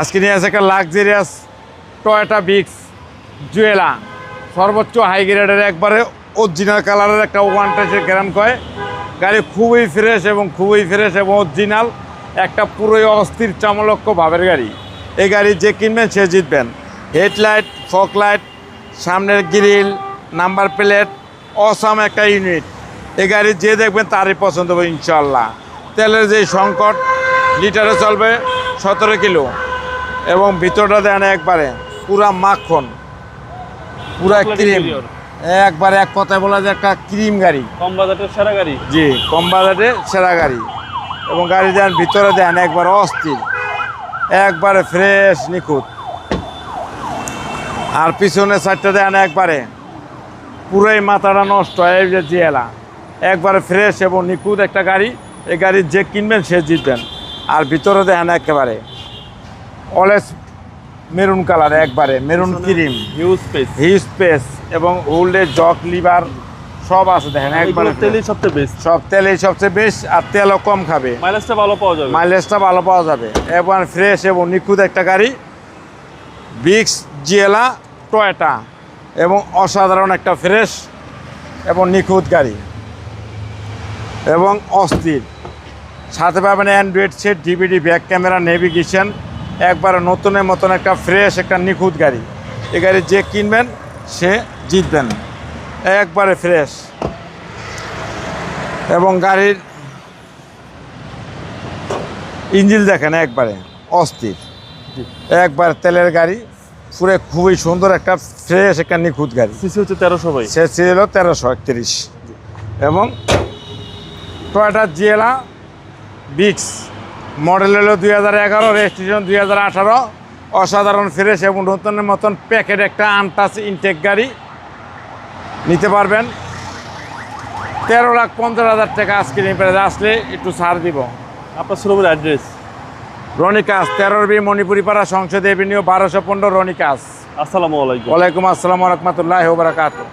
আজকে নিয়ে আসে একটা লাক্সারিয়াস টয়োটা বিক্স জুয়েলা, সর্বোচ্চ হাই গ্রেডের একবারে অরিজিনাল কালারের একটা 128 গ্রাম কয় গাড়ি। খুবই ফ্রেশ এবং অরিজিনাল একটা পুরোই অস্থির চামলক্ষ ভাবের গাড়ি। এই গাড়ি যে কিনবেন সে জিতবেন। হেডলাইট, ফগ লাইট, সামনের গ্রিল, নাম্বার প্লেট, অসাম একটা ইউনিট। এই গাড়ি যে দেখবেন তারই পছন্দ হবে ইনশাল্লাহ। তেলের যে সংকট, লিটারে চলবে 17 কিলো এবং ভিতরটা দেন একবারে পুরা মাখন, পুরা ক্রিম, একবারে এক কথায় বলা যায় একটা ক্রিম গাড়ি। কম বাজেটের সেরা গাড়ি। জি, কম বাজেটে সেরা গাড়ি। এবং গাড়ি দেন ভিতরে দেন একবার অস্থির, একবারে ফ্রেশ নিখুঁত। আর পিছনের সাইডটা দেন একবারে পুরোই মাথাটা নষ্ট। এই যে জিএলা একবারে ফ্রেশ এবং নিখুঁত একটা গাড়ি। এই গাড়ি যে কিনবেন সে জিতবেন। আর ভিতরে দেন একেবারে অলেস মেরুন কালার, একবারে মেরুন ক্রিম, হিউজ স্পেস এবং হোল্ডের জক লিভার সব আছে দেখেন একবারে। তেলই সবচেয়ে বেস্ট, সব তেলেই সবচেয়ে বেশ, আর তেলও কম খাবে, মাইলেজটা ভালো পাওয়া যাবে। এবং ফ্রেশ এবং নিখুঁত একটা গাড়ি বিক্স জিএলা টয়োটা, এবং অসাধারণ একটা ফ্রেশ এবং নিখুঁত গাড়ি এবং অস্থির। সাথে পাবেন Android set, DVD, back camera, navigation, একবারে নতুনের মতন একটা ফ্রেশ একটা নিখুঁত গাড়ি। এই গাড়ি যে কিনবেন সে জিতবেন, একবারে ফ্রেশ। এবং গাড়ির ইঞ্জিন দেখেন একবারে অস্থির, একবার তেলের গাড়ি, পুরো খুবই সুন্দর একটা ফ্রেশ একটা নিখুঁত গাড়ি। সিসি হচ্ছে 1300 ভাই। সে ছিল 1331 এবং টয়োটা জিএলা বিক্স মডেল হলো 2011, রেজিস্ট্রেশন 2018। অসাধারণ ফ্রেশ এবং নতুনের মতন প্যাকেট একটা আনটাচ ইনটেক গাড়ি নিতে পারবেন 13,50,000 টাকা। আজকে আসলে একটু ছাড় দিব। আপনার শোরুমের অ্যাড্রেস? রনিকাস 13B মণিপুরি পাড়া, সংসদ এভিনিউ, 1215 রনিকাস। আসসালামু আলাইকুম। ওয়ালাইকুম আসসালাম ওয়া রাহমাতুল্লাহি ওয়া বারাকাতুহু।